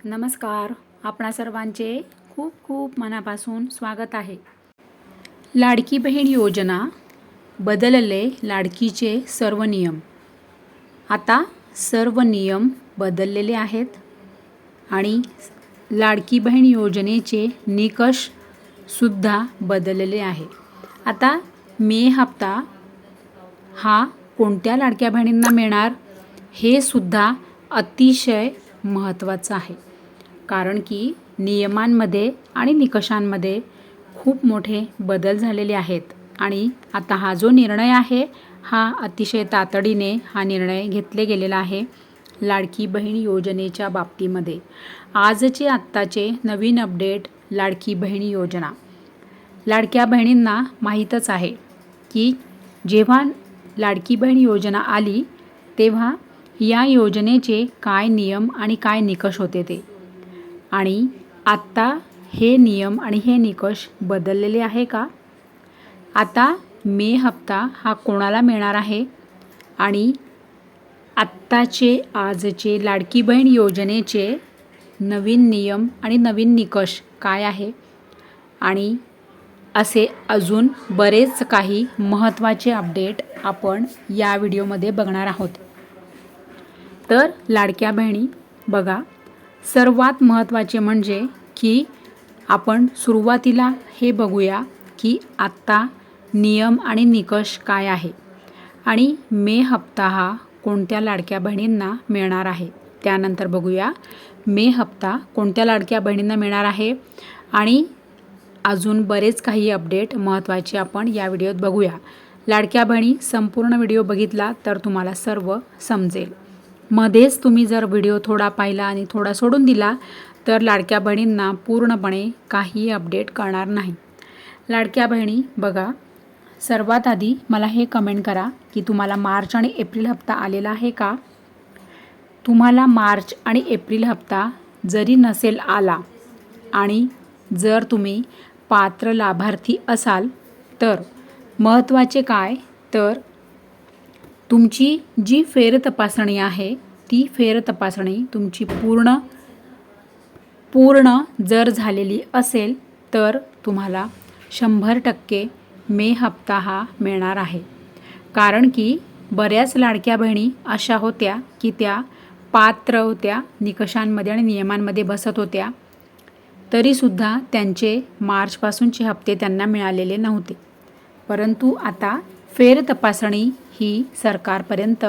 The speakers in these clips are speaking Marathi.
नमस्कार. आपणा सर्वांचे खूप खूप मनापासून स्वागत आहे. लाडकी बहीण योजना बदलले लाडकीचे सर्व नियम. आता सर्व नियम बदललेले आहेत आणि लाडकी बहीण योजनेचे निकष सुद्धा बदललेले आहे. आता मे हप्ता हा कोणत्या लाडक्या बहिणींना मिळणार हे सुद्धा अतिशय महत्त्वाचं आहे. कारण की नियमांमध्ये आणि निकषांमध्ये खूप मोठे बदल झालेले आहेत आणि आता हा जो निर्णय आहे हा अतिशय तातडीने हा निर्णय घेतले गेलेला आहे लाडकी बहीण योजनेच्या बाबतीमध्ये. आजचे आत्ताचे नवीन अपडेट लाडकी बहीण योजना. लाडक्या बहिणींना माहीतच आहे की जेव्हा लाडकी बहीण योजना आली तेव्हा या योजनेचे काय नियम आणि काय निकष होते ते. आणि आत्ता हे नियम आणि हे निकष बदललेले आहे का? आता मे हप्ता हा कोणाला मिळणार आहे आणि आत्ताचे आजचे लाडकी बहीण योजनेचे नवीन नियम आणि नवीन निकष काय आहे आणि असे अजून बरेच काही महत्त्वाचे अपडेट आपण या व्हिडिओमध्ये बघणार आहोत. तर लाडक्या बहिणी बघा, सर्वात महत्त्वाचे म्हणजे की आपण सुरुवातीला हे बघूया की आत्ता नियम आणि निकष काय आहे आणि मे हप्ता हा कोणत्या लाडक्या बहिणींना मिळणार आहे. त्यानंतर बघूया मे हप्ता कोणत्या लाडक्या बहिणींना मिळणार आहे आणि अजून बरेच काही अपडेट महत्त्वाचे आपण या व्हिडिओत बघूया. लाडक्या बहिणी संपूर्ण व्हिडिओ बघितला तर तुम्हाला सर्व समजेल. मध्येच तुम्ही जर व्हिडिओ थोडा पाहिला आणि थोडा सोडून दिला तर लाडक्या बहिणींना पूर्णपणे काही अपडेट कळणार नाही. लाडक्या बहिणी बघा, सर्वात आधी मला हे कमेंट करा की तुम्हाला मार्च आणि एप्रिल हप्ता आलेला आहे का? तुम्हाला मार्च आणि एप्रिल हप्ता जरी नसेल आला आणि जर तुम्ही पात्र लाभार्थी असाल तर महत्त्वाचे काय तर तुमची जी फेर तपासणी आहे ती फेर तपासणी तुमची पूर्ण जर झालेली असेल तर तुम्हाला 100% मे हप्ता हा मिळणार आहे. कारण की बऱ्याच लाडक्या बहिणी अशा होत्या की त्या पात्र होत्या, निकषांमध्ये आणि नियमांमध्ये बसत होत्या, तरीसुद्धा त्यांचे मार्चपासूनचे हप्ते त्यांना मिळालेले नव्हते. परंतु आता फेर तपासणी ही सरकारपर्यंत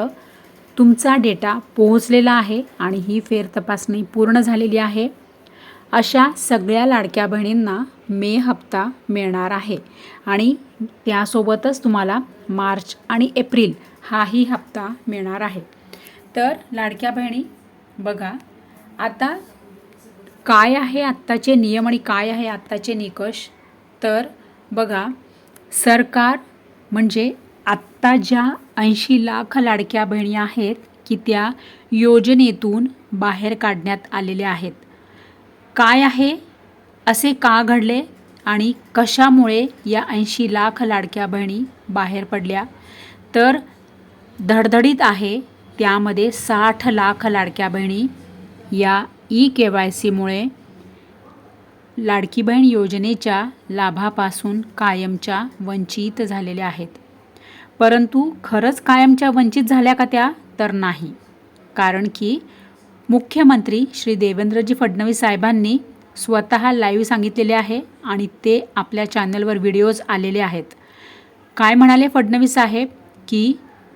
तुमचा डेटा पोहोचलेला आहे आणि ही फेर तपासणी पूर्ण झालेली आहे. अशा सगळ्या लाडक्या बहिणींना मे हप्ता मिळणार आहे आणि त्यासोबतच तुम्हाला मार्च आणि एप्रिल हाही हप्ता मिळणार आहे. तर लाडक्या बहिणी बघा, आता काय आहे आत्ताचे नियम आणि काय आहे आत्ताचे निकष. तर बघा, सरकार म्हणजे आत्ता ज्या 80 लाख लाडक्या बहिणी आहेत की त्या योजनेतून बाहेर काढण्यात आलेल्या आहेत. काय आहे, असे का घडले आणि कशामुळे या 80 लाख लाडक्या बहिणी बाहेर पडल्या तर धडधडीत आहे. त्यामध्ये 60 लाख लाडक्या बहिणी या EKYCमुळे लाडकी बहीण योजनेच्या लाभापासून कायमच्या वंचित झालेल्या आहेत. परंतु खरंच कायमच्या वंचित झाल्या का त्या तर नाही. कारण की मुख्यमंत्री श्री देवेंद्रजी फडणवीस साहेबांनी स्वतः लाईव्ह सांगितलेले आहे आणि ते आपल्या चॅनलवर व्हिडिओज आलेले आहेत. काय म्हणाले फडणवीस साहेब की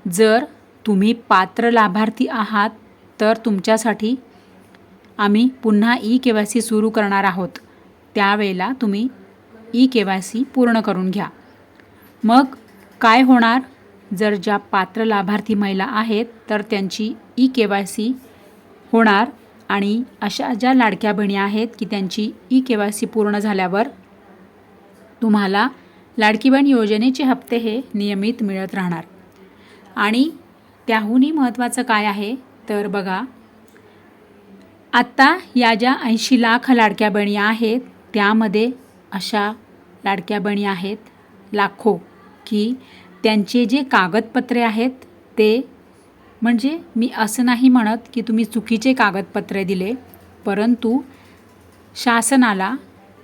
जर तुम्ही पात्र लाभार्थी आहात तर तुमच्यासाठी आम्ही पुन्हा EKYC सुरू करणार आहोत. त्यावेळेला तुम्ही EKYC पूर्ण करून घ्या. मग काय होणार, जर ज्या पात्र लाभार्थी महिला आहेत तर त्यांची EKYC होणार आणि अशा ज्या लाडक्या बहिणी आहेत की त्यांची EKYC पूर्ण झाल्यावर तुम्हाला लाडकी बहीण योजनेचे हप्ते हे नियमित मिळत राहणार. आणि त्याहूनही महत्त्वाचं काय आहे तर बघा, आत्ता या ज्या 80 लाख लाडक्या बहिणी आहेत त्यामध्ये अशा लाडक्या बहिणी आहेत लाखो की त्यांचे जे कागदपत्रे आहेत ते, म्हणजे मी असं नाही म्हणत की तुम्ही चुकीचे कागदपत्रे दिले, परंतु शासनाला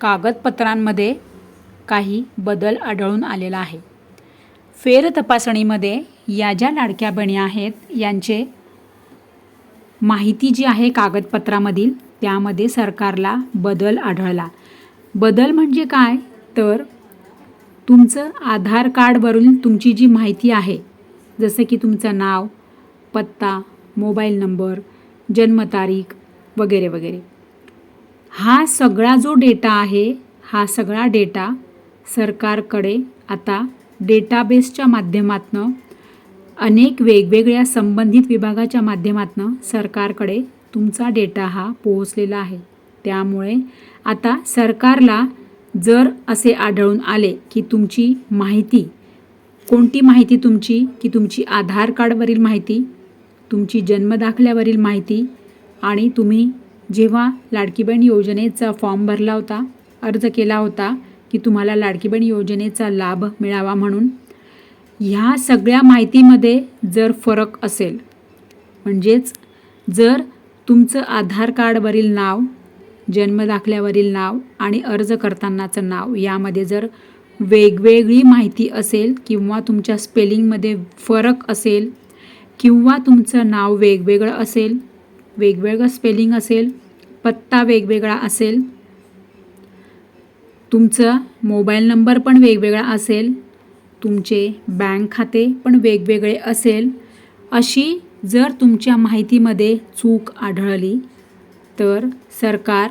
कागदपत्रांमध्ये काही बदल आढळून आलेला आहे. फेरतपासणीमध्ये या ज्या लाडक्या बहिणी आहेत यांचे माहिती जी आहे कागदपत्रामधील त्यामध्ये सरकारला बदल आढळला. बदल म्हणजे काय तर तुमचं आधार कार्डवरून तुमची जी माहिती आहे जसं की तुमचं नाव, पत्ता, मोबाईल नंबर, जन्मतारीख वगैरे वगैरे, हा सगळा जो डेटा आहे हा सगळा डेटा सरकारकडे आता डेटाबेसच्या माध्यमातून अनेक वेगवेगळ्या संबंधित विभागाच्या माध्यमातून सरकारकडे तुमचा डेटा हा पोहोचलेला आहे. त्यामुळे आता सरकारला जर असे आढळून आले की तुमची माहिती, कोणती माहिती तुमची की तुमची आधार कार्डवरील माहिती, तुमची जन्मदाखल्यावरील माहिती आणि तुम्ही जेव्हा लाडकी बहीण योजनेचा फॉर्म भरला होता, अर्ज केला होता की तुम्हाला लाडकी बहीण योजनेचा लाभ मिळावा म्हणून, ह्या सगळ्या माहितीमध्ये जर फरक असेल म्हणजेच जर तुमचं आधार कार्डवरील नाव, जन्मदाखल्यावरील नाव आणि अर्ज करतानाचं नाव यामध्ये जर वेगवेगळी माहिती असेल किंवा तुमच्या स्पेलिंगमध्ये फरक असेल किंवा तुमचं नाव वेगवेगळं असेल, वेगवेगळं स्पेलिंग असेल, पत्ता वेगवेगळा असेल, तुमचा मोबाईल नंबर पण वेगवेगळा असेल, तुमचे बँक खाते पण वेगवेगळे असेल, अशी जर तुमच्या माहितीमध्ये चूक आढळली तर सरकार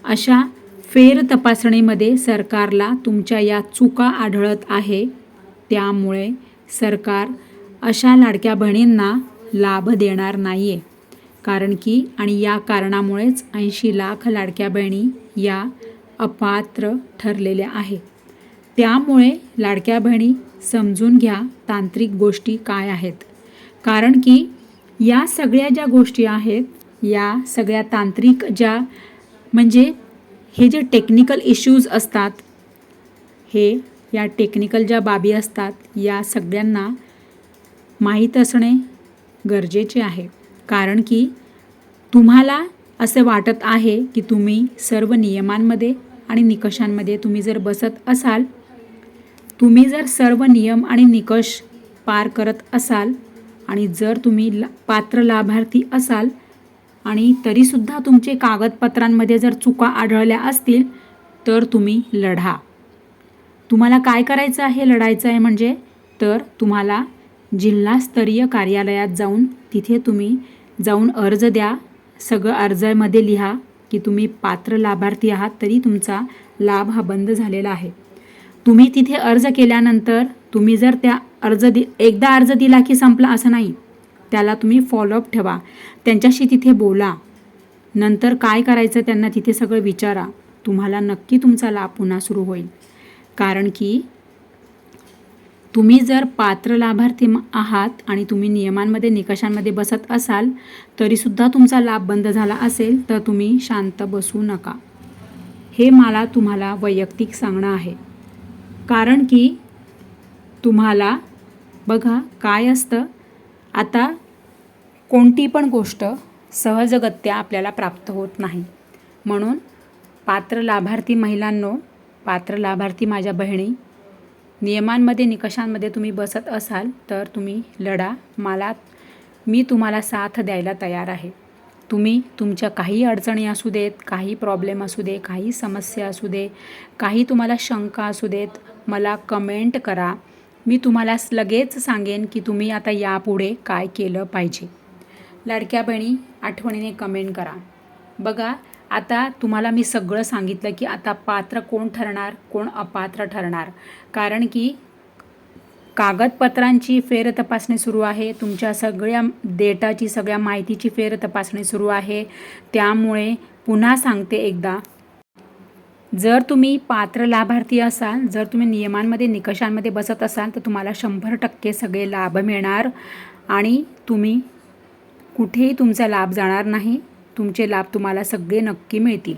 अशा फेरतपासणीमध्ये सरकारला तुमच्या या चुका आढळत आहे. त्यामुळे सरकार अशा लाडक्या बहिणींना लाभ देणार नाही आहे. कारण की आणि या कारणामुळेच 80 लाख लाडक्या बहिणी या अपात्र ठरलेल्या आहे. त्यामुळे लाडक्या बहिणी समजून घ्या तांत्रिक गोष्टी काय आहेत. कारण की या सगळ्या ज्या गोष्टी आहेत, या सगळ्या तांत्रिक ज्या म्हणजे हे जे टेक्निकल इश्यूज असतात, हे या टेक्निकल ज्या बाबी असतात, या सगळ्यांना माहीत असणे गरजेचे आहे. कारण की तुम्हाला असे वाटत आहे की तुम्ही सर्व नियमांमध्ये आणि निकषांमध्ये तुम्ही जर बसत असाल, तुम्ही जर सर्व नियम आणि निकष पार करत असाल आणि जर तुम्ही पात्र लाभार्थी असाल आणि तरीसुद्धा तुमचे कागदपत्रांमध्ये जर चुका आढळल्या असतील तर तुम्ही लढा. तुम्हाला काय करायचं आहे, लढायचं आहे म्हणजे तर तुम्हाला जिल्हास्तरीय कार्यालयात जाऊन तिथे तुम्ही जाऊन अर्ज द्या. सगळं अर्जामध्ये लिहा की तुम्ही पात्र लाभार्थी आहात तरी तुमचा लाभ हा बंद झालेला आहे. तुम्ही तिथे अर्ज केल्यानंतर तुम्ही जर त्या एकदा अर्ज दिला की संपला असं नाही, त्याला तुम्ही फॉलोअप ठेवा, त्यांच्याशी तिथे बोला. नंतर काय करायचं त्यांना तिथे सगळं विचारा. तुम्हाला नक्की तुमचा लाभ पुन्हा सुरू होईल. कारण की तुम्ही जर पात्र लाभार्थी आहात आणि तुम्ही नियमांमध्ये निकषांमध्ये बसत असाल तरीसुद्धा तुमचा लाभ बंद झाला असेल तर तुम्ही शांत बसू नका. हे मला तुम्हाला वैयक्तिक सांगणं आहे. कारण की तुम्हाला बघा काय असतं, आता कोणती पण गोष्ट सहजगत्या आपल्याला प्राप्त होत नाही. म्हणून पात्र लाभार्थी महिलांनो, पात्र लाभार्थी माझ्या बहिणी, नियमांमध्ये निकषांमध्ये तुम्ही बसत असाल तर तुम्ही लढा. मी तुम्हाला साथ द्यायला तयार आहे. तुम्ही तुमच्या काही अडचणी असू देत, काही प्रॉब्लेम असू दे, काही समस्या असू दे, काही तुम्हाला शंका असू देत, मला कमेंट करा. मी तुम्हाला लगेच सांगेन की तुम्ही आता यापुढे काय केलं पाहिजे. लाडक्या बहिणी आठवणीने कमेंट करा. बघा आता तुम्हाला मी सगळं सांगितलं की आता पात्र कोण ठरणार, कोण अपात्र ठरणार. कारण की कागदपत्रांची फेरतपासणी सुरू आहे, तुमच्या सगळ्या डेटाची, सगळ्या माहितीची फेरतपासणी सुरू आहे. त्यामुळे पुन्हा सांगते एकदा, जर तुम्ही पात्र लाभार्थी असाल, जर तुम्ही नियमांमध्ये निकषांमध्ये बसत असाल तर तुम्हाला 100% सगळे लाभ मिळणार आणि तुम्ही कुठेही तुमचा लाभ जाणार नाही. तुमचे लाभ तुम्हाला सगळे नक्की मिळतील.